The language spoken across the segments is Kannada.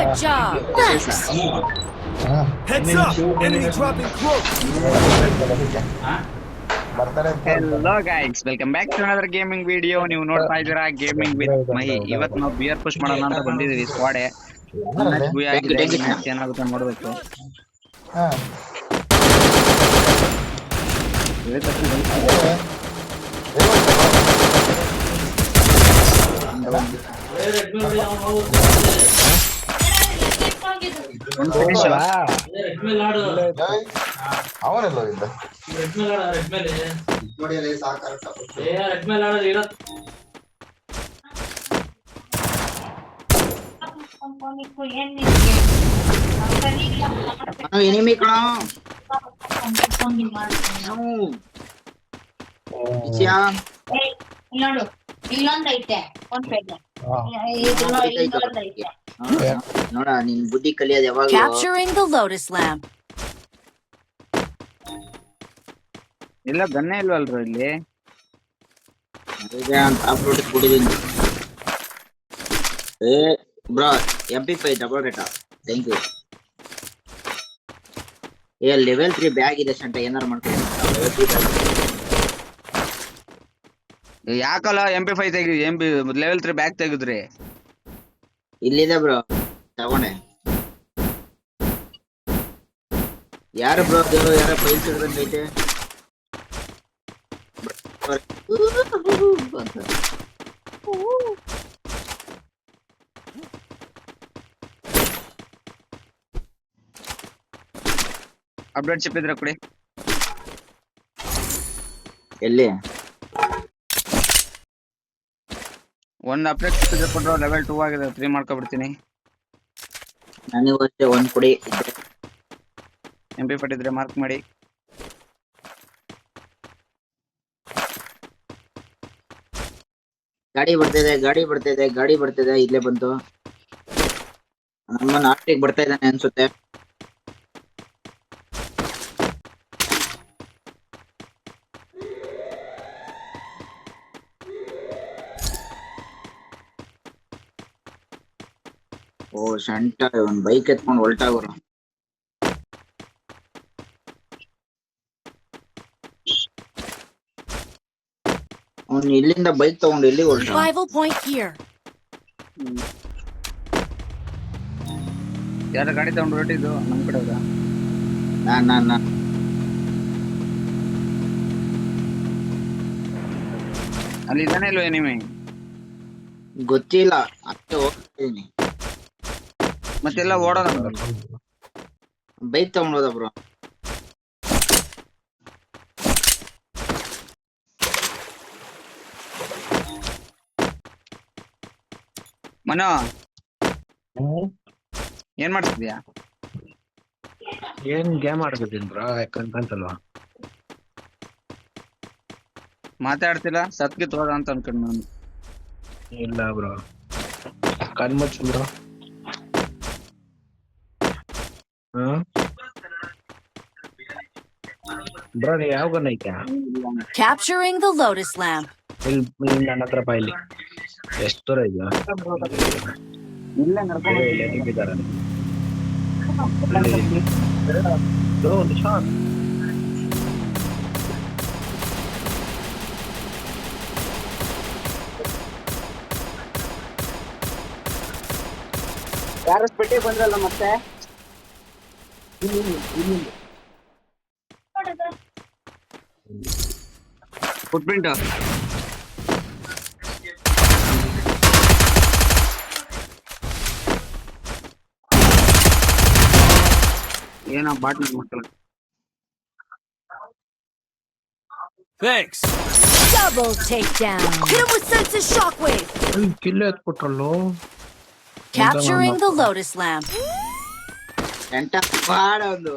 Good job. Thanks. Heads up! Enemy dropping close! Hello guys, welcome back to another gaming video. ನೀವು ನೋಡ್ತಾ ಇದ್ದೀರಾ ಗೇಮಿಂಗ್ ವಿತ್ ಮಹಿ. ಇವತ್ತು ನಾವು ಬಿಯರ್ ಪುಷ್ ಮಾಡೋಣ ಅಂತ ಬಂದಿದ್ದೀವಿ. ಸ್ಕ್ವಾಡೆ ಮ್ಯಾಚ್ ಏನಾಗುತ್ತೆ ನೋಡ್ಬೇಕು. ಅವನೆಲ್ಲೋ ಇಲ್ಲ ಎನಿಮಿ ಕಣ. ನೋಡ ನಿನ್ ಬುದ್ಧಿ ಕಲಿಯೋದು ಯಾವಾಗ. Capturing the Lotus Lamp. ಇಲ್ಲ ಗನ್ನೇ ಇಲ್ವಲ್ರ ಇಲ್ಲಿ. ಏ ಬ್ರೋ MP5 ಡಬಲ್ ರೇಟಾ. Thank you. ಏ ಲೆವೆಲ್ 3 ಬ್ಯಾಗ್ ಇದೆ ಶಂಟ, ಏನಾರು ಮಾಡ್ಕೊಂಡು ಯಾಕಲ್ಲ MP5 ತೆಗಿ. ಲೆವೆಲ್ 3 ಬ್ಯಾಗ್ ತೆಗಿದ್ರಿ. ಇಲ್ಲಿದೆ ಬ್ರೋ, ತಗೊಂಡೆ. ಯಾರು ಬ್ರೋ ಯಾರ ಫೈಲ್ ಸಿಗದಂಗೈತೆ. ಅಪ್ಡೇಟ್ ಚಿಪ್ ಇದ್ರೆ ಕೊಡಿ. ಎಲ್ಲಿ ಒಂದ್ ಅಪ್ಡೇಟ್ ಚಿಪ್ ಇದ್ರೆ ಕೊಟ್ಟರು. ಲೆವೆಲ್ 2 ಆಗಿದೆ, 3 ಮಾಡ್ಕೊಬಿಡ್ತೀನಿ. ನನಗೂ ಅಷ್ಟೇ ಒಂದ್ ಕೊಡಿ. MP5 ಇದ್ರೆ ಮಾರ್ಕ್ ಮಾಡಿ. ಗಾಡಿ ಬರ್ತಿದೆ. ಇಲ್ಲೇ ಬಂತು. ನಮ್ಮ ನಾಟಿಗೆ ಬರ್ತಾ ಇದ್ದಾನೆ ಅನ್ಸುತ್ತೆ. ಓ ಶಂಟ, ಒಂದ್ ಬೈಕ್ ಎತ್ಕೊಂಡು ಹೊಲ್ಟಾಗೋರು. ಅವ್ನು ಇಲ್ಲಿಂದ ಬೈಕ್ ತಗೊಂಡು ಎಲ್ಲಿ ಹೊಲ್ಟ. Revival point here. ಯಾರ ಗಾಡಿ ತಗೊಂಡು ಹೊರಟಿದ್ದು? ನಮ್ ಕಡೆ ಹೋದ. ನಾನ್ ಅಲ್ಲಿ ಇದಾನೆ ಇಲ್ವ ಎನಿಮಿ? ಗೊತ್ತಿಲ್ಲ, ಅಷ್ಟೇ ಹೋಗ್ತಿದ್ದೀನಿ. ಮತ್ತೆಲ್ಲ ಓಡೋಣ. Bike ತಗೊಂಡೋದ bro. ಮನೋ ಏನ್ ಮಾಡ್ತಿದ್ಯಾ? ಏನ್ ಗೇಮ್ ಆಡ್ತಿದ್ದೀನಿ ಬ್ರೋ, ಯಾಕಂತಲ್ವಾ ಮಾತಾಡ್ತಿಲ್ಲ. ಸತ್ಗೆ ತೋದ ಅಂತ ಅನ್ಕೊಂಡ್ ನಾನು. ಇಲ್ಲ ಬ್ರೋ, ಕಣ್ಮುಚ್ಚು ಬ್ರೋ. ಬ್ರೋ ನೀ ಯಾವ ಗನ್ ಐತೆ? Capturing the Lotus Lamp. ಇಲ್ಲಿ ನನ್ನ ಹತ್ರ ಇಲ್ಲಿ ಎಷ್ಟು ದೂರ ಇದೆಯಾ? ಇಲ್ಲ ನಡ್ಕೊಂಡು ನಿಂತಿದ್ದಾರೆ. ಯಾರು ಪೆಟ್ಟಿ ಬಂದ್ರಲ್ಲ ಮತ್ತೆ. ಫುಟ್ಪ್ರಿಂಟ್ ಏನ ಬಾಟ್ಲಿ ಮಕ್ಕಳು. Thanks! Double takedown. Hit him with senses shockwave. ಕಿಲ್ಲ ಎತ್ಬಿಟ್ರಲ್ಲೋ. Capturing the Lotus Lamp. ಎಂಟ ಒಂದು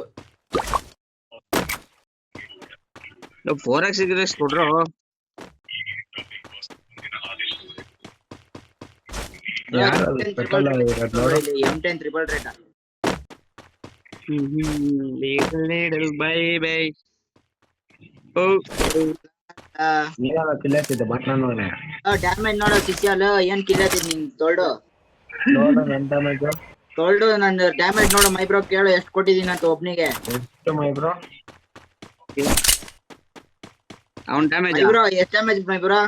4x ಸಿಗಿದ್ರೆ ಕೊಡ್ರು. M10 triple rate. little baby. ನೀವೆಲ್ಲ ಕಿಲ್ಲತ್ತಿದ್ದೆ ಬಟ್ ನಾನು ಡ್ಯಾಮೇಜ್ ನೋಡೋ ಸಿಸಿಯಲ್ ಏನ್ ಕಿಲ್ಲತ್ತಿದ್ ನಿನ್ ತೊಳ್ಡು ನೋಡೋಣ. ನನ್ನ ಡ್ಯಾಮೇಜ್ ತೊಳ್ದು ನನ್ನ ಡ್ಯಾಮೇಜ್ ನೋಡು ಮೈ ಬ್ರೋ, ಕೇಳು ಎಷ್ಟು ಕೊಟ್ಟಿದ್ದೀನಿ ಅಂತ ಒಬ್ನಿಗೆ. ಎಷ್ಟು ಮೈ ಬ್ರೋ? ಅವ್ನ್ ಡ್ಯಾಮೇಜ್ ಮೈ ಬ್ರೋ ಎಷ್ಟು ಡ್ಯಾಮೇಜ್ ಮೈ ಬ್ರೋ?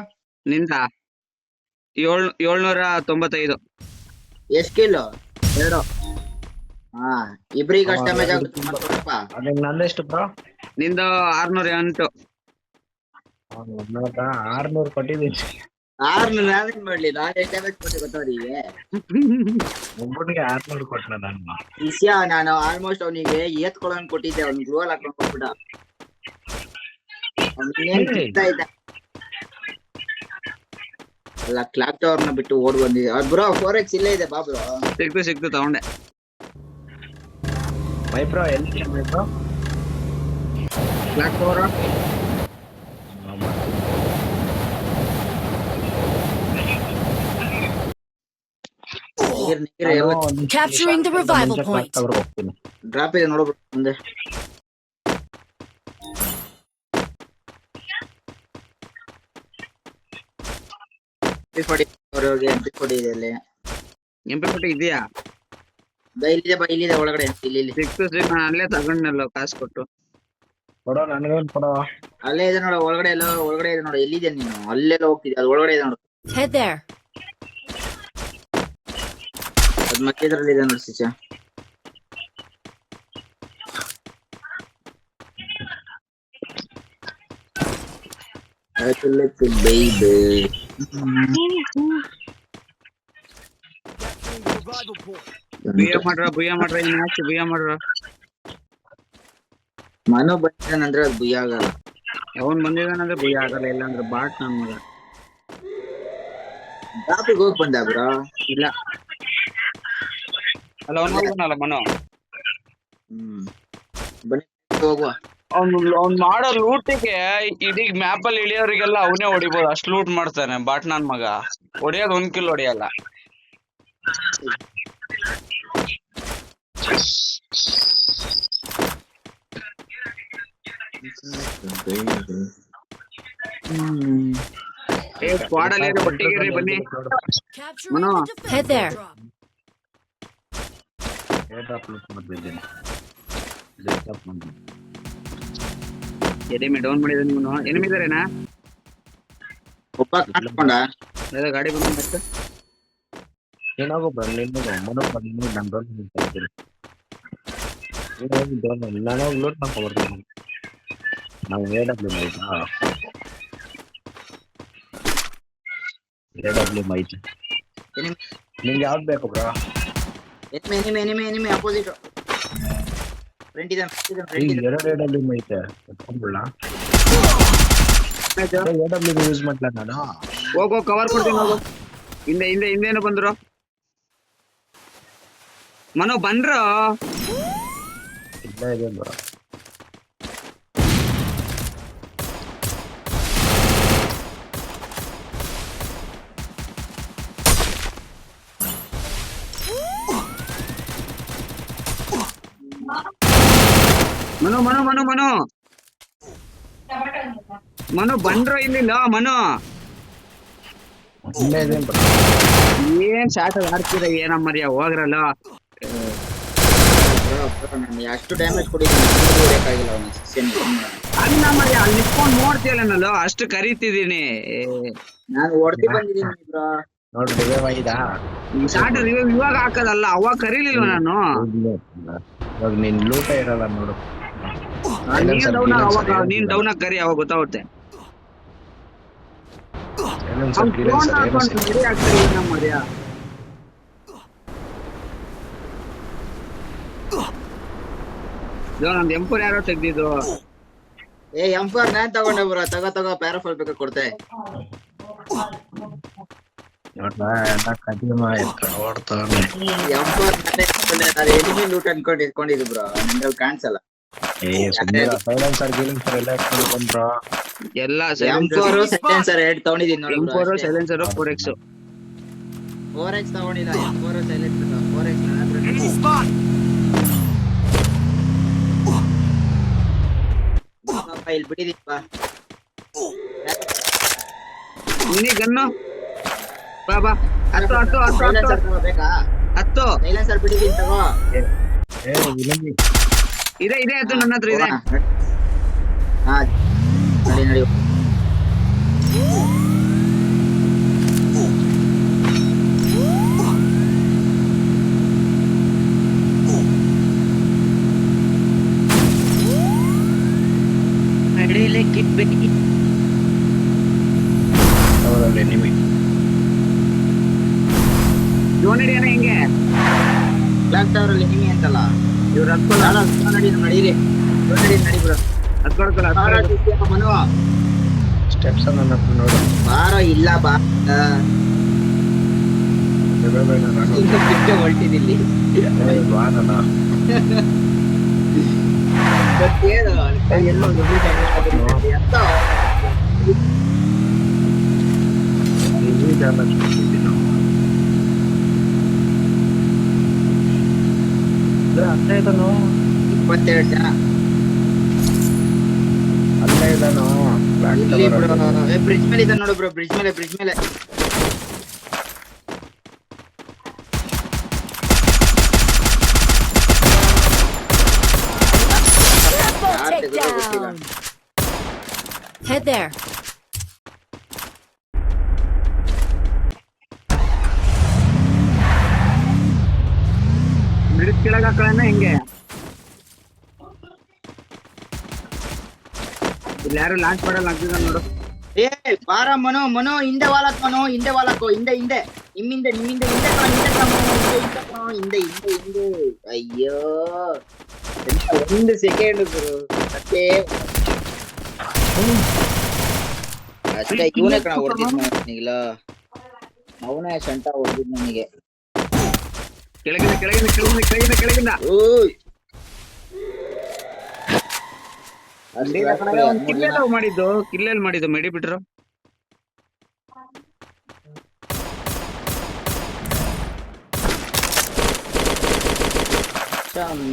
ನಿಂದ 795. ಎಷ್ಟು ಕಿಲ್? 2. ಹಾ, ಇಬ್ರಿಗೆ ಅಷ್ಟು ಡ್ಯಾಮೇಜ್ ಆಗುತ್ತೆ ಸ್ವಲ್ಪ. ಅದೇ ನಂದೆಷ್ಟು ಬ್ರೋ? ನಿಂದ 608. 600 ಕೊಟ್ಟಿದ್ದೀನಿ. 600 ನಾನೇನ್ ಮಾಡ್ಲಿ, ನಾನು ಎಷ್ಟು ಡ್ಯಾಮೇಜ್ ಕೊಟ್ಟೆ ಗೊತ್ತವರಿಗೆ. ಒಬ್ಬನಿಗೆ 600 ಕೊಟ್ಟನ ನಾನು. ವಿಷಯ ನಾನು ಆಲ್ಮೋಸ್ಟ್ ಅವನಿಗೆ ಏತ್ಕೊಳ್ಳೋನ್ ಕೊಟ್ಟಿದ್ದೆ, ಅವ್ನ್ ಗ್ಲೋಲ್ ಹಾಕೊಂಡ್ ಹೋಗ್ಬಿಟ್ಟ. ಇದ್ದ ಅಲ್ಲ, ಕ್ಲಾಕ್ ಟವರ್ನ ಬಿಟ್ಟು ಓಡ್ ಬಂದಿದೆ ಬ್ರೋ. 4x ಇಲ್ಲೇ ಇದೆ ಬಾ ಬ್ರೋ. ಸಿಕ್ತು ತಗೊಂಡೆ. ಮೈ ಬ್ರೋ ಎಲ್ಲಿ my bro? Clock tower Capturing the revival point. Drop ಇದೆ ನೋಡು ಮುಂದೆ. MP40 ಇದೆ ಅಲ್ಲಿ. MP40 ಇದೆಯಾ? ಇಲ್ಲಿದೆ ಒಳಗಡೆ. ಇಲ್ಲಿ ಸಿಕ್ತು ನಾನು ಅಲ್ಲೇ ತಗೊಂಡ್ನಲ್ಲ ಕಾಸು ಕೊಟ್ಟು. ಕೊಡೋ ನನಗೊಂದು ಕೊಡೋ. ಅಲ್ಲೇ ಇದೆ ನೋಡು, ಒಳಗಡೆ ಇದೆ ನೋಡು. ಎಲ್ಲಿದೆ ನೀನು? ಅಲ್ಲೆಲ್ಲ ಹೋಗ್ತಿದ್ದೆ, ಅದು ಒಳಗಡೆ ಇದೆ ನೋಡು. Head there. ಅದ್ ಮಧ್ಯದ್ರಲ್ಲಿ ಇದೆ ನೋಡಿ ಸಿಚ. baby. ಬುಯ್ಯ ಮಾಡ್ರ ಇನ್ ಹಾಕಿ ಬುಯ್ಯ ಮಾಡ್ರ. ಮನೋ ಬಂದಿದ್ದಾನಂದ್ರೆ ಅದು ಬುಯ್ಯ ಆಗಲ್ಲ. ಅವನ್ ಬಂದಿದ್ದಾನಂದ್ರೆ ಬುಯ್ಯ ಆಗಲ್ಲ, ಇಲ್ಲ ಅಂದ್ರೆ ಬಾಟ್ ನನ್ ಮಗ. ಟಾಪಿಗೆ ಹೋಗಿ ಬಂದ ಬ್ರೋ? ಇಲ್ಲ ಅಲ್ಲ, ಅವ್ನು ಹೋಗೋನಲ್ಲ ಮನೋ. ಬನ್ನಿ ಹೋಗುವ. ಅವ್ನ್ ಮಾಡೋ ಲೂಟಿಗೆ ಇಡೀ ಮ್ಯಾಪ್ ಅಲ್ಲಿ ಇಳಿಯೋರಿಗೆಲ್ಲ ಅವನೇ ಹೊಡಿಬೋದು, ಅಷ್ಟು ಲೂಟ್ ಮಾಡ್ತಾನೆ ಬಾಟ್ ನನ್ ಮಗ. ಹೊಡಿಯೋದು 1 ಕಿಲ್ ಹೊಡಿಯಲ್ಲ. ಸ್ಕ್ವಾಡ್ ಅಲ್ಲಿ ಒಟ್ಟಿಗೆ ಬನ್ನಿ ಮನೋ. Head there. ಎನಿಮಿ ಡೌನ್ ಮಾಡಿದಾನೆ ಇವನು. ಎನಿಮಿ ಇದಾರೇನಾ? ಒಬ್ಬ ಕಾಣ್ಕೊಂಡ ಗಾಡಿ ಬಂದ ಮತ್ತೆ ಏನಾಗೋ ಬರಲಿ ಮನೋ ಬಂದು ನನ್ನ ರೋಲ್ ನಿಂತಿರ್ತೀನಿ. ನಾನು ಲೋಡ್ ಮಾಡ್ಕೊಬರ್ತೀನಿ. ನಾವು AW ಮೈತ್ ನಿಂಗೆ ಯಾವ್ದು ಬೇಕು ಬ್ರೋ? ಎನಿಮಿ ಅಪೋಸಿಟ್ ಫ್ರೆಂಡ್ ಇದೆ. 2 AW ಮೈತೆ ಎತ್ಕೊಂಡ್ಬಿಡ್ಲಾ? AW ಯೂಸ್ ಮಾಡ್ಲಾ ನಾನು? ಹೋಗೋ ಕವರ್ ಕೊಡ್ತೀನಿ ಹೋಗೋ. ಹಿಂದೇನು ಬಂದ್ರು ಮನೋ? ಬಂದ್ರು ಇಲ್ಲ ಇದೆ ಬ್ರೋ. ಮನೋ ಮನೋ ಮನೋ ಮನೋ ಮನೋ ಬಂದ್ರು ಇಲ್ಲಿಲ್ಲ ಮನೋ. ಏನ್ ಶಾರ್ಟ್ ಆಡ್ತೀರ ಏನ ಮರ್ಯ ಹೋಗ್ರಲ್ಲ. ಅಷ್ಟು ಡ್ಯಾಮೇಜ್ ಕೊಡಿಲ್ಲ ಅಲ್ಲ ಮರ್ಯ, ಅಲ್ಲಿ ನಿತ್ಕೊಂಡ್ ನೋಡ್ತೀಯಲ್ಲ ನಾನು ಅಷ್ಟು ಕರೀತಿದ್ದೀನಿ. ನಾನು ಹೊಡ್ತಿ ಬಂದಿದ್ದೀನಿ ನೋಡ್ರಿ ಶಾರ್ಟ್ ರಿವೈವ್ ಇವಾಗ ಹಾಕದಲ್ಲ, ಅವಾಗ ಕರೀಲಿಲ್ವ ನಾನು? ಇವಾಗ ನಿನ್ ಲೂಟ ಇರಲ್ಲ ನೋಡು. ನೀನ್ ಡೌನ್ ಆಗಿ ಕರಿ, ಅವಾಗ ಗೊತ್ತಾಗುತ್ತೆ. ನಂದು M4 ಯಾರೋ ತೆಗ್ದಿದ್ದು. M4 ನಾನ್ ತಗೊಂಡೆ ಬ್ರೋ. ತಗೋ ಪ್ಯಾರಾಫಾಲ್ ಬೇಕಾ ಕೊಡ್ತೆ. ಎನಿಮಿ ಲೂಟ್ ಅನ್ಕೊಂಡು ಇಟ್ಕೊಂಡಿದ್ದು ಬ್ರೋ, ನಿಂದಲ್ಲಿ ಕಾಣಿಸಲ್ಲ. ಎಲ್ಲ M4 ಸೈಲೆನ್ಸರ್ 2 ತಗೊಂಡಿದ್ದೀನಿ ನೋಡಿ. M4 ಸೈಲೆನ್ಸರ್ 4x ತಗೊಂಡಿಲ್ಲ. M4 ಸೈಲೆನ್ಸರ್ 4x ಇಲ್ಲಿ ಬಿಟ್ಟಿದ್ದೀಪ. ಗನ್ನು ಬಾ ಬಾ. ಬೇಕಾ? ಹತ್ತು ಸೈಲೆನ್ಸರ್ ಬಿಟ್ಟಿದ್ದೀನಿ ತಗೋ. ಇದೆ ಹತ್ತು ನನ್ನ ಹತ್ರ ಇದೆ. ಹಾ ನಡಿ. ಜೋನಡಿಯನ ಹೆಂಗೆ ಬ್ಲಾಕ್ ಟವರ್ ಅಲ್ಲಿ ನಿಮಿ ಅಂತಲ್ಲ ಇವ್ರು ನಡೀರಿ ನಡಿ ಬ್ರೋ. ಮನು ಸ್ಟೆಪ್ಸ್ ನನ್ನ ಹತ್ರ ನೋಡು. ಬಾರೋ ಇಲ್ಲ ಬಾ ಹೊಲ್ಟಿದಿಲ್ಲಿ ಎಲ್ಲೋ ಅಲ್ಲೇ ಇದ್ದಾನು 22 ಜನ ಅಲ್ಲೇ ಇದ್ದಾನು. ಬ್ರಿಡ್ಜ್ ಮೇಲೆ ಇದ್ದಾನೆ ನೋಡು ಬ್ರೋ. ಬ್ರಿಡ್ಜ್ ಮೇಲೆ Triple takedown. Head there. Bridge ಕೆಳಗೆ ಹಾಕೋಣ ಹೆಂಗೆ? ಇಲ್ಲಿ ಯಾರು ಲಾಂಚ್ ಮಾಡಲ್ಲ ಆಗ್ತಿದ ನೋಡು. ಏ ಬಾರ ಮನು ಹಿಂದೆ ವಾಲಕ್ಕೋ ಹಿಂದೆ ನಿಮ್ಮಿಂದೆ ಹಿಂದೆ ಅಯ್ಯೋ 1 ಸೆಕೆಂಡ್ ಗುರು ಅಷ್ಟೇ ಇವನೇ ಕಣ ಹೊಡೆದಿದ್ ನನಗಿಲ್ಲ. ಅವನೇ ಶಂಟ ಹೊಡೆದಿದ್ ನನಗೆ. ಕೆಳಗಿಂದ ಓಯ್ ಕಿಲ್ಲೆಲ್ಲ ಮಾಡಿದ್ದು ಮೇಡಿ ಬಿಟ್ರು.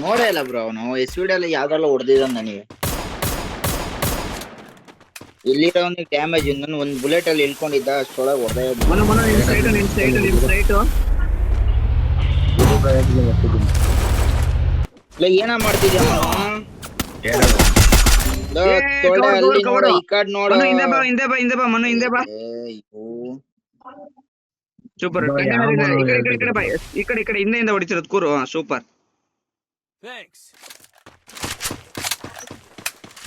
ನೋಡೇ ಇಲ್ಲ ಬ್ರೋ. ಅವನು SVD ಅಲ್ಲಿ ಯಾವ್ದೆಲ್ಲ ಹೊಡೆದಿದ್ದ ನನಗೆ. ಇಲ್ಲಿರೋನಿಗೆ ಡ್ಯಾಮೇಜ್ ಇನ್ನೊಂದು ಒಂದು ಬುಲೆಟ್ ಅಲ್ಲಿ ಇಳ್ಕೊಂಡಿದ್ದ ಅಷ್ಟೊಳಗೆ ಹೊಡೆದ. ಏನ ಮಾಡ್ತಿದ್ಯಾ ಈ ಕಡೆ ನೋಡ. ಹಿಂದೆ ಬಾ ಮನು ಹಿಂದೆ ಬಾ. ಸೂಪರ್. ಈ ಕಡೆ ಹಿಂದೆ ಹೊಡಿತಿರೋದು ಕೂರು. ಸೂಪರ್.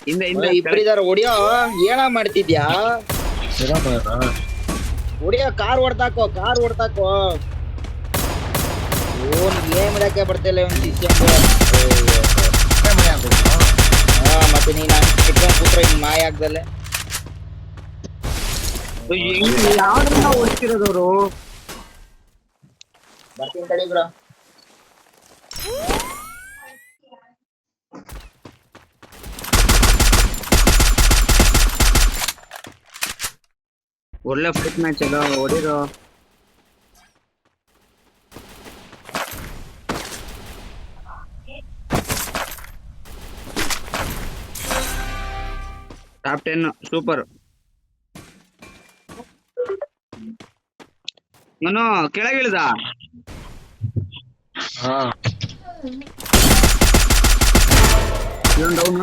ಹಿಂದೆ ಇಬ್ಬರಿದಾರ. ಹೊಡಿಯೋ ಏನ ಮಾಡ್ತಿದ್ಯಾ? ಹೊಡಿಯೋ ಕಾರ್ ಹೊಡ್ತಾಕೋ. ಏನ್ ಮಾಡಕ್ಕೆ ಬರ್ತಿಲ್ಲ ಮತ್ತೆ ನೀನ್ ಚಿಕ್ಕನ್ ಪುತ್ರ ಹಿಂಗ್ ಮಾಯ ಆಗ್ದಲೆ ಯಾವ್ದ್ರಿಂದ ಓದ್ತಿರೋದವ್ರು? ಬರ್ತೀನಿ ತಡಿ ಬ್ರೋ. ಒಳ್ಳೆ ಫೈಟ್ ಮ್ಯಾಚ್ ಅಲ್ಲ ಹೊಡಿರೋ. Top 10 super. ನಾನು ಕೆಳಗಿಳಿದ ಡೌನ್.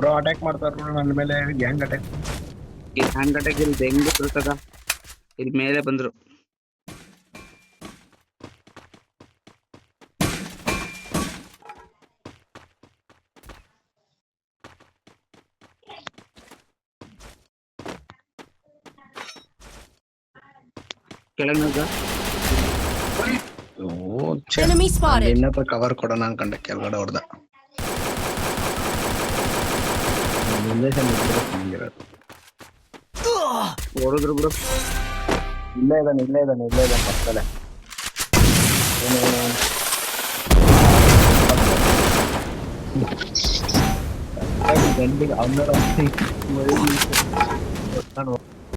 ಬ್ರೋ ಅಟ್ಯಾಕ್ ಮಾಡ್ತಾರ ನನ್ನ ಮೇಲೆ. ಗ್ಯಾಂಗ್ ಅಟ್ಯಾಕ್ ಇಲ್ಲಿ ಹೆಂಗ್ ಬರ್ತದ? ಇಲ್ಲಿ ಮೇಲೆ ಬಂದ್ರು. ಕೆಳಗೆ Enemy spotted. ಇನ್ನತ್ರ ಕವರ್ ಕೊಡೋಣ ಅನ್ಕೊಂಡೆ. ಕೆಳಗಡೆ ಹೊಡೆದ. ಹೊಡೆದ್ರು ಬಿಡು. ಇಲ್ಲೇ ಇದ್ದಾನೆ ಪಕ್ಕದಲ್ಲೇ. ಗಂಡಿಗೆ ಅವನೋಡ